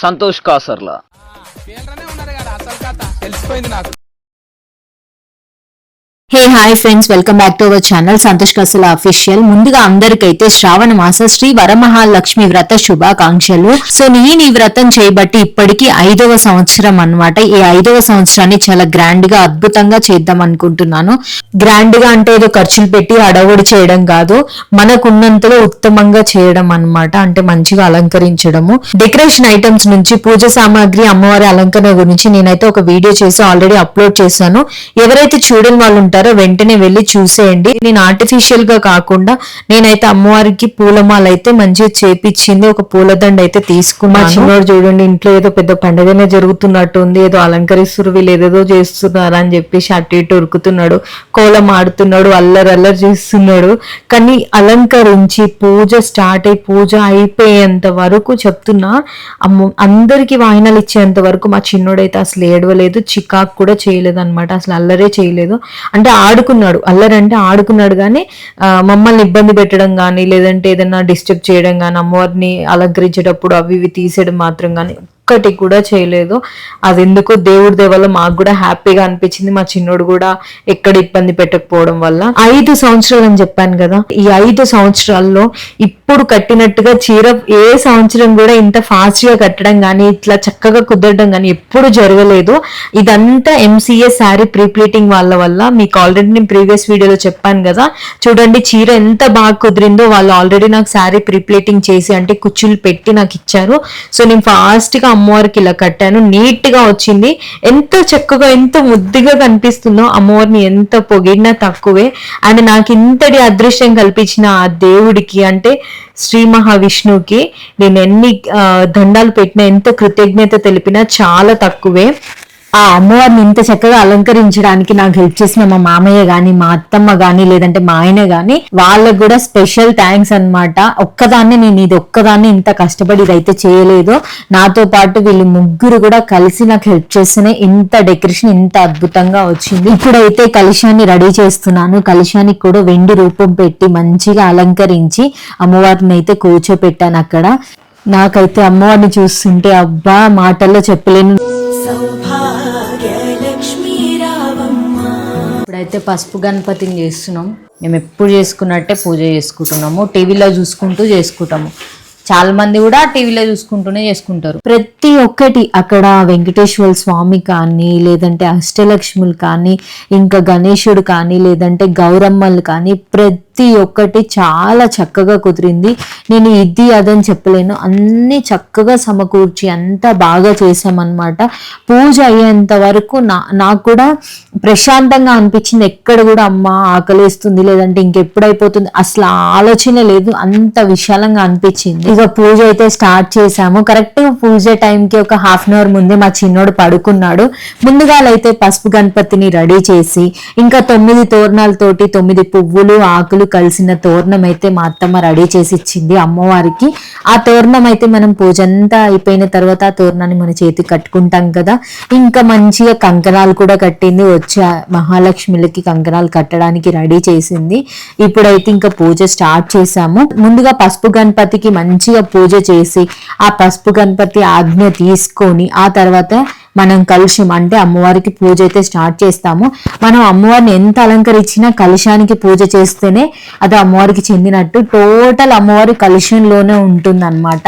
Santosh Kasarla. Hey hi friends, welcome back to our channel Santosh Kasala official. ముందుగా అందరికైతే శ్రావణ మాస శ్రీ వరమహాలక్ష్మి వ్రత శుభాకాంక్షలు. సో నేను ఈ వ్రతం చేయబట్టి ఇప్పటికీ 5వ సంవత్సరం అన్నమాట. ఈ 5వ సంవత్సరాన్ని చాలా గ్రాండ్ గా అద్భుతంగా చేద్దాం అనుకుంటున్నాను. గ్రాండ్ గా అంటే ఏదో ఖర్చులు పెట్టి అడవుడి చేయడం కాదు, మనకున్నంతలో ఉత్తమంగా చేయడం అన్నమాట. అంటే మంచిగా అలంకరించడము. డెకరేషన్ ఐటమ్స్ నుంచి పూజ సామాగ్రి, అమ్మవారి అలంకరణ గురించి నేనైతే ఒక వీడియో చేసి ఆల్రెడీ అప్లోడ్ చేశాను. ఎవరైతే చూడని వాళ్ళు వెంటనే వెళ్ళి చూసేయండి. నేను ఆర్టిఫిషియల్ గా కాకుండా నేనైతే అమ్మవారికి పూలమాల అయితే మంచిగా చేపించింది, ఒక పూలదండ అయితే తీసుకున్నాను. చిన్నోడు చూడండి, ఇంట్లో ఏదో పెద్ద పండుగనే జరుగుతున్నట్టు ఉంది, ఏదో అలంకరిస్తున్నారు, వీళ్ళు ఏదేదో చేస్తున్నారా అని చెప్పేసి అటు ఇటు ఉరుకుతున్నాడు, కోలం ఆడుతున్నాడు, అల్లరి చేస్తున్నాడు. కానీ అలంకరించి పూజ స్టార్ట్ అయి పూజ అయిపోయేంత వరకు చెప్తున్నా, అందరికి వాయినాలు ఇచ్చేంత వరకు మా చిన్నోడైతే అసలు ఏడవలేదు, చికాకు కూడా చేయలేదు అనమాట. అసలు అల్లరే చేయలేదు. అంటే ఆడుకున్నాడు, అల్లరంటే ఆడుకున్నాడు కానీ మమ్మల్ని ఇబ్బంది పెట్టడం కానీ లేదంటే ఏదైనా డిస్టర్బ్ చేయడం కానీ అమ్మవారిని అలంకరించేటప్పుడు అవి ఇవి తీసేయడం మాత్రం కానీ ఒక్కటి కూడా చేయలేదు. అది ఎందుకో దేవుడి దేవల్ల మాకు కూడా హ్యాపీగా అనిపించింది. మా చిన్నోడు కూడా ఎక్కడ ఇబ్బంది పెట్టకపోవడం వల్ల. 5 సంవత్సరాలు అని చెప్పాను కదా, ఈ 5 సంవత్సరాల్లో ఇప్పుడు కట్టినట్టుగా చీర ఏ సంవత్సరం కూడా ఇంత ఫాస్ట్ గా కట్టడం కానీ ఇట్లా చక్కగా కుదరడం కానీ ఎప్పుడు జరగలేదు. ఇదంతా MCA శారీ ప్రీప్లీటింగ్ వాళ్ళ వల్ల. మీకు ఆల్రెడీ నేను ప్రీవియస్ వీడియోలో చెప్పాను కదా, చూడండి చీర ఎంత బాగా కుదిరిందో. వాళ్ళు ఆల్రెడీ నాకు శారీ ప్రీప్లీటింగ్ చేసి అంటే కుచ్చులు పెట్టి నాకు ఇచ్చారు. సో నేను ఫాస్ట్ గా అమ్మవారికి ఇలా కట్టాను, నీట్ గా వచ్చింది. ఎంత చక్కగా ఎంత ముద్దుగా కనిపిస్తుందో, అమ్మవారిని ఎంత పొగిడినా తక్కువే. అండ్ నాకు ఇంతటి అదృష్టం కల్పించిన ఆ దేవుడికి అంటే శ్రీ మహావిష్ణువుకి నేను ఎన్ని దండాలు పెట్టినా, ఎంత కృతజ్ఞత తెలిపినా చాలా తక్కువే. ఆ అమ్మవారిని ఇంత చక్కగా అలంకరించడానికి నాకు హెల్ప్ చేసిన మా మామయ్య గాని, మా అత్తమ్మ గాని, లేదంటే మా ఆయన గాని, వాళ్ళకు కూడా స్పెషల్ థ్యాంక్స్ అన్నమాట. నేను ఇది ఒక్కదాన్ని ఇంత కష్టపడి ఇదైతే చేయలేదు. నాతో పాటు వీళ్ళు ముగ్గురు కూడా కలిసి నాకు హెల్ప్ చేస్తేనే ఇంత డెకరేషన్ ఇంత అద్భుతంగా వచ్చింది. ఇప్పుడైతే కలశాన్ని రెడీ చేస్తున్నాను. కలశానికి కూడా వెండి రూపం పెట్టి మంచిగా అలంకరించి అమ్మవారిని అయితే కూర్చోపెట్టాను అక్కడ. నాకైతే అమ్మవారిని చూస్తుంటే అబ్బా మాటల్లో చెప్పలేను. ఇప్పుడైతే పసుపు గణపతిని చేస్తున్నాం. మేము ఎప్పుడు చేసుకున్నట్టే పూజ చేసుకుంటున్నాము, టీవీలో చూసుకుంటూ చేసుకుంటాము. చాలా మంది కూడా టీవీలో చూసుకుంటూనే చేసుకుంటారు. ప్రతి ఒక్కటి అక్కడ వెంకటేశ్వర స్వామి కానీ, లేదంటే అష్టలక్ష్ములు కానీ, ఇంకా గణేశుడు కానీ, లేదంటే గౌరమ్మలు కానీ, ప్రతి ఒక్కటి చాలా చక్కగా కుదిరింది. నేను ఇది అదని చెప్పలేను, అన్ని చక్కగా సమకూర్చి అంతా బాగా చేసామన్నమాట. పూజ అయ్యేంత వరకు నాకు కూడా ప్రశాంతంగా అనిపించింది. ఎక్కడ కూడా అమ్మ ఆకలిస్తుంది లేదంటే ఇంకెప్పుడైపోతుంది అసలు ఆలోచన లేదు, అంత విశాలంగా అనిపించింది. ఇక పూజ అయితే స్టార్ట్ చేసాము. కరెక్ట్ పూజ టైంకి ఒక ½ అన్ అవర్ ముందే మా చిన్నోడు పడుకున్నాడు. ముందుగా అయితే పసుపు గణపతిని రెడీ చేసి ఇంకా 9 తోరణాలతోటి 9 పువ్వులు ఆకులు కలిసిన తోరణం అయితే మా అత్తమ్మ రెడీ చేసి ఇచ్చింది అమ్మవారికి. ఆ తోరణం అయితే మనం పూజ అంతా అయిపోయిన తర్వాత ఆ తోరణాన్ని మన చేతికి కట్టుకుంటాం కదా. ఇంకా మంచిగా కంకణాలు కూడా కట్టింది, వచ్చే మహాలక్ష్మిలకి కంకణాలు కట్టడానికి రెడీ చేసింది. ఇప్పుడైతే ఇంకా పూజ స్టార్ట్ చేసాము. ముందుగా పసుపు గణపతికి మంచిగా పూజ చేసి ఆ పసుపు గణపతి ఆజ్ఞ తీసుకొని ఆ తర్వాత మనం కలుషం అంటే అమ్మవారికి పూజ అయితే స్టార్ట్ చేస్తాము. మనం అమ్మవారిని ఎంత అలంకరించినా కలుషానికి పూజ చేస్తేనే అది అమ్మవారికి చెందినట్టు. టోటల్ అమ్మవారి కలుషంలోనే ఉంటుంది అన్నమాట.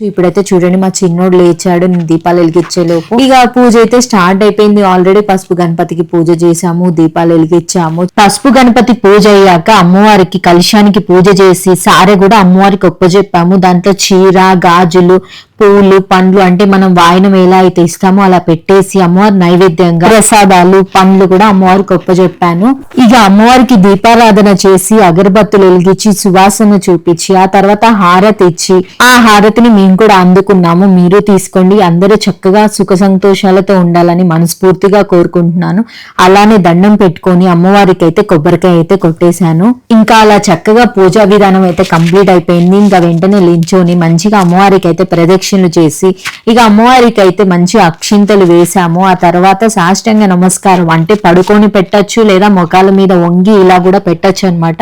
ఇప్పుడైతే చూడండి మా చిన్నోడు లేచాడు, నేను దీపాలు వెలిగించేలోపు ఇక పూజ అయితే స్టార్ట్ అయిపోయింది. ఆల్రెడీ పసుపు గణపతికి పూజ చేసాము, దీపాలు వెలిగించాము. పసుపు గణపతి పూజ అయ్యాక అమ్మవారికి కలశానికి పూజ చేసి సారె కూడా అమ్మవారికి ఒప్పజెప్పాము. దాంట్లో చీర, గాజులు, పూలు, పండ్లు అంటే మనం వాయనం ఎలా అయితే ఇస్తామో అలా పెట్టేసి అమ్మవారి నైవేద్యంగా ప్రసాదాలు, పండ్లు కూడా అమ్మవారికి ఒప్పజెప్పాను. ఇక అమ్మవారికి దీపారాధన చేసి అగరబత్తులు వెలిగించి సువాసన చూపించి ఆ తర్వాత హారతి ఇచ్చి ఆ హారతిని మేము కూడా అందుకున్నాము. మీరు తీసుకోండి, అందరూ చక్కగా సుఖ సంతోషాలతో ఉండాలని మనస్ఫూర్తిగా కోరుకుంటున్నాను. అలానే దండం పెట్టుకొని అమ్మవారికి అయితే కొబ్బరికాయ అయితే కొట్టేశాను. ఇంకా అలా చక్కగా పూజా విధానం అయితే కంప్లీట్ అయిపోయింది. ఇంకా వెంటనే లించోని మంచిగా అమ్మవారికి అయితే ప్రదక్షిణ ప్రదక్షిణలు చేసి ఇక అమ్మవారికి అయితే మంచి అక్షింతలు వేసాము. ఆ తర్వాత సాష్టాంగ నమస్కారం అంటే పడుకొని పెట్టచ్చు లేదా మొఖాల మీద వంగి ఇలా కూడా పెట్టచ్చు అనమాట.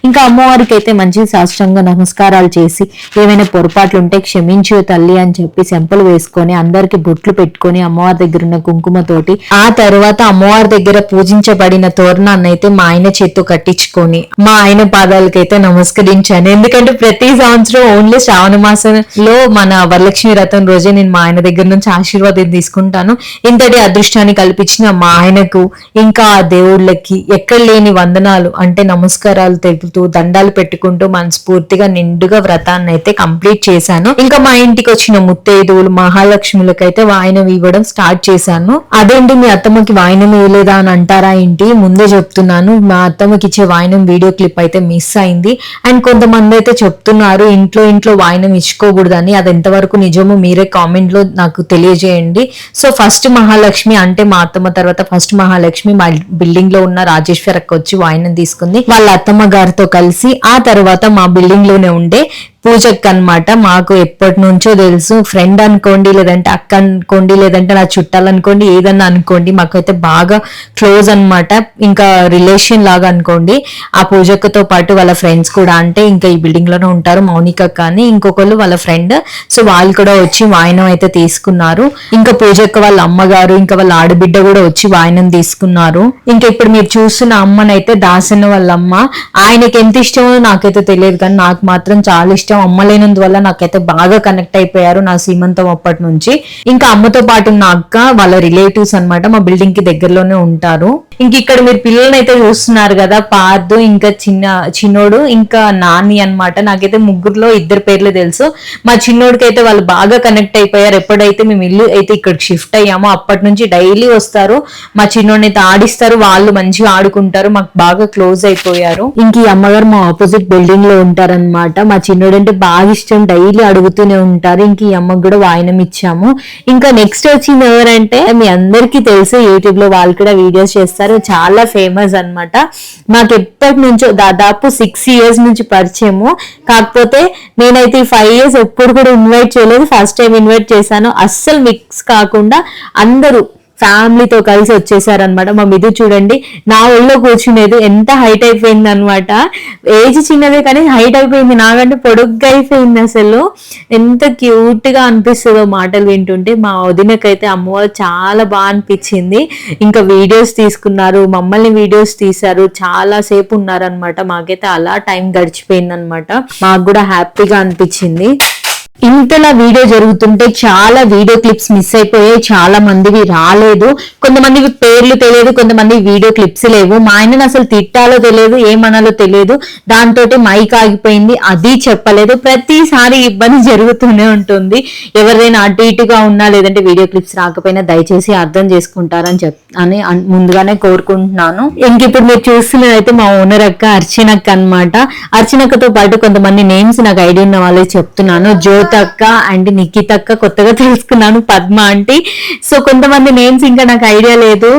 ఇంకా అమ్మవారికి అయితే మంచి సాష్టాంగ నమస్కారాలు చేసి ఏమైనా పొరపాట్లు ఉంటే క్షమించు తల్లి అని చెప్పి సెంపలు వేసుకొని అందరికి బొట్లు పెట్టుకొని అమ్మవారి దగ్గర ఉన్న కుంకుమతోటి ఆ తర్వాత అమ్మవారి దగ్గర పూజించబడిన తోరణాన్ని అయితే మా ఆయన చేత్తో కట్టించుకొని మా ఆయన పాదాలకైతే నమస్కరించాను. ఎందుకంటే ప్రతి సంవత్సరం ఓన్లీ శ్రావణ మాసంలో మన వరలక్ష్మి వ్రతం రోజే నేను మా ఆయన దగ్గర నుంచి ఆశీర్వాదం తీసుకుంటాను. ఇంతటి అదృష్టాన్ని కల్పించిన మా ఆయనకు ఇంకా ఆ దేవుళ్ళకి ఎక్కడ లేని వందనాలు అంటే నమస్కారాలు తెలుపుతూ దండాలు పెట్టుకుంటూ మనస్ఫూర్తిగా నిండుగా వ్రతాన్ని అయితే కంప్లీట్ చేశాను. ఇంకా మా ఇంటికి వచ్చిన ముత్తైదువులు మహాలక్ష్ములకైతే వాయనం ఇవ్వడం స్టార్ట్ చేశాను. అదేంటి మీ అత్తమ్మకి వాయనం ఇవ్వలేదా అని అంటారా ఏంటి, ముందే చెప్తున్నాను మా అత్తమ్మకి ఇచ్చే వాయనం వీడియో క్లిప్ అయితే మిస్ అయింది. అండ్ కొంతమంది అయితే చెప్తున్నారు ఇంట్లో వాయనం ఇచ్చుకోకూడదని. అది ఎంతవరకు నిజమో మీరే కామెంట్ లో నాకు తెలియజేయండి. సో ఫస్ట్ మహాలక్ష్మి అంటే మా అత్తమ్మ తర్వాత ఫస్ట్ మహాలక్ష్మి మా బిల్డింగ్ లో ఉన్న రాజేశ్వర్ అక్క వచ్చి వాయనం తీసుకుంది వాళ్ళ అత్తమ్మ గారితో కలిసి. ఆ తర్వాత మా బిల్డింగ్ లోనే ఉండే పూజక్క అనమాట. మాకు ఎప్పటి నుంచో తెలుసు, ఫ్రెండ్ అనుకోండి లేదంటే అక్క అనుకోండి లేదంటే నా చుట్టాలు అనుకోండి ఏదన్నా అనుకోండి, మాకైతే బాగా క్లోజ్ అనమాట, ఇంకా రిలేషన్ లాగా అనుకోండి. ఆ పూజక్కతో పాటు వాళ్ళ ఫ్రెండ్స్ కూడా అంటే ఇంకా ఈ బిల్డింగ్ లోనే ఉంటారు మౌనిక కానీ ఇంకొకళ్ళు వాళ్ళ ఫ్రెండ్. సో వాళ్ళు కూడా వచ్చి వాయనం అయితే తీసుకున్నారు. ఇంకా పూజక్క వాళ్ళ అమ్మగారు ఇంకా వాళ్ళ ఆడబిడ్డ కూడా వచ్చి వాయనం తీసుకున్నారు. ఇంకా ఇప్పుడు మీరు చూస్తున్న అమ్మనైతే దాసన్న వాళ్ళ అమ్మ. ఆయనకి ఎంత ఇష్టమో నాకైతే తెలియదు కానీ నాకు మాత్రం చాలా ఇష్టం. అమ్మ లేనందువల్ల నాకైతే బాగా కనెక్ట్ అయిపోయారు నా సీమంతం అప్పటి నుంచి. ఇంకా అమ్మతో పాటు ఉన్న అక్క వాళ్ళ రిలేటివ్స్ అనమాట మా బిల్డింగ్ కి దగ్గరలోనే ఉంటారు. ఇంక ఇక్కడ మీరు పిల్లల్ని అయితే చూస్తున్నారు కదా, పార్దు ఇంకా చిన్నోడు ఇంకా నాని అనమాట. నాకైతే ముగ్గురులో ఇద్దరు పేర్లు తెలుసు. మా చిన్నోడికి అయితే వాళ్ళు బాగా కనెక్ట్ అయిపోయారు. ఎప్పుడైతే మేము ఇల్లు అయితే ఇక్కడికి షిఫ్ట్ అయ్యామో అప్పటి నుంచి డైలీ వస్తారు, మా చిన్నోడిని అయితే ఆడిస్తారు, వాళ్ళు మంచిగా ఆడుకుంటారు, మాకు బాగా క్లోజ్ అయిపోయారు. ఇంక ఈ అమ్మగారు మా ఆపోజిట్ బిల్డింగ్ లో ఉంటారనమాట. మా చిన్నోడు అంటే బాగా ఇష్టం, డైలీ అడుగుతూనే ఉంటారు. ఇంక ఈ అమ్మకు కూడా వాయనం ఇచ్చాము. ఇంకా నెక్స్ట్ వచ్చింది ఎవరంటే మీ అందరికీ తెలుసు, యూట్యూబ్ లో వాళ్ళు కూడా వీడియోస్ చేస్తారు, చాలా ఫేమస్ అన్నమాట. మాకు ఎప్పటి నుంచో దాదాపు 6 years నుంచి పరిచయము. కాకపోతే నేనైతే ఈ 5 years ఎప్పుడు కూడా ఇన్వైట్ చేయలేదు, ఫస్ట్ టైం ఇన్వైట్ చేశాను. అస్సలు మిక్స్ కాకుండా అందరూ ఫ్యామిలీతో కలిసి వచ్చేసారనమాట. మా మిదు చూడండి నా ఒళ్ళో కూర్చునేది, ఎంత హైట్ అయిపోయింది అనమాట. ఏజ్ చిన్నదే కానీ హైట్ అయిపోయింది, నాకంటే పొడుగ్గా అయిపోయింది. అసలు ఎంత క్యూట్ గా అనిపిస్తుందో మాటలు వింటుంటే. మా వదినకైతే అమ్మవారు చాలా బాగా అనిపించింది. ఇంకా వీడియోస్ తీసుకున్నారు, మమ్మల్ని వీడియోస్ తీశారు, చాలా సేపు ఉన్నారనమాట. మాకైతే అలా టైం గడిచిపోయింది అనమాట. మాకు కూడా హ్యాపీగా అనిపించింది. ఇంతలా వీడియో జరుగుతుంటే చాలా వీడియో క్లిప్స్ మిస్ అయిపోయాయి, చాలా మందివి రాలేదు, కొంతమందివి పేర్లు తెలియదు, కొంతమంది వీడియో క్లిప్స్ లేవు. మా ఆయనను అసలు తిట్టాలో తెలియదు, ఏమనాలో తెలియదు, దాంతో మైక్ ఆగిపోయింది, అది చెప్పలేదు. ప్రతిసారి ఇబ్బంది జరుగుతూనే ఉంటుంది. ఎవరైనా అటు ఇటుగా ఉన్నా లేదంటే వీడియో క్లిప్స్ రాకపోయినా దయచేసి అర్థం చేసుకుంటారని అని ముందుగానే కోరుకుంటున్నాను. ఇంక ఇప్పుడు మీరు చూస్తున్నదైతే మా ఓనర్ అక్క అర్చనక్క అనమాట. అర్చనక్కతో పాటు కొంతమంది నేమ్స్ నాకు ఐడియా ఉన్న వాళ్ళే చెప్తున్నాను. జ్యోతక్క అండ్ నిఖితక్క కొత్తగా తెలుసుకున్నాను, పద్మ ఆంటీ. సో కొంతమంది నేమ్స్ ఇంకా నాకు ఐడియా లేదు.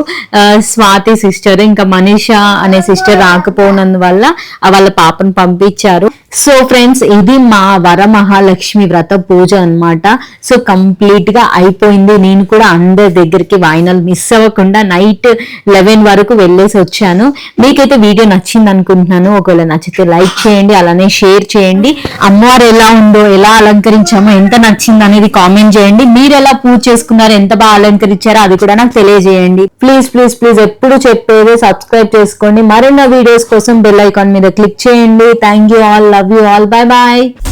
స్వాతి సిస్టర్, ఇంకా మనీషా అనే సిస్టర్ రాకపోనందువల్ల వాళ్ళ పాపను పంపించారు. సో ఫ్రెండ్స్, ఇది మా వరమహాలక్ష్మి వ్రత పూజ అన్నమాట. సో కంప్లీట్ గా అయిపోయింది. నేను కూడా అందరి దగ్గరికి వాయినాలు మిస్ అవ్వకుండా నైట్ 11 వరకు వెళ్ళేసి వచ్చాను. మీకైతే వీడియో నచ్చింది అనుకుంటున్నాను. ఒకవేళ నచ్చితే లైక్ చేయండి, అలానే షేర్ చేయండి. అమ్మవారు ఎలా ఉందో, ఎలా అలంకరించామో, ఎంత నచ్చింది అనేది కామెంట్ చేయండి. మీరు ఎలా పూజ చేసుకున్నారో, ఎంత బాగా అలంకరించారో అది కూడా నాకు తెలియజేయండి. ప్లీజ్ ప్లీజ్ ప్లీజ్ ఎప్పుడు చెప్పేది సబ్స్క్రైబ్ చేసుకోండి. మరిన్న వీడియోస్ కోసం బెల్ ఐకాన్ మీద క్లిక్ చేయండి. Thank you all, love you all, bye bye.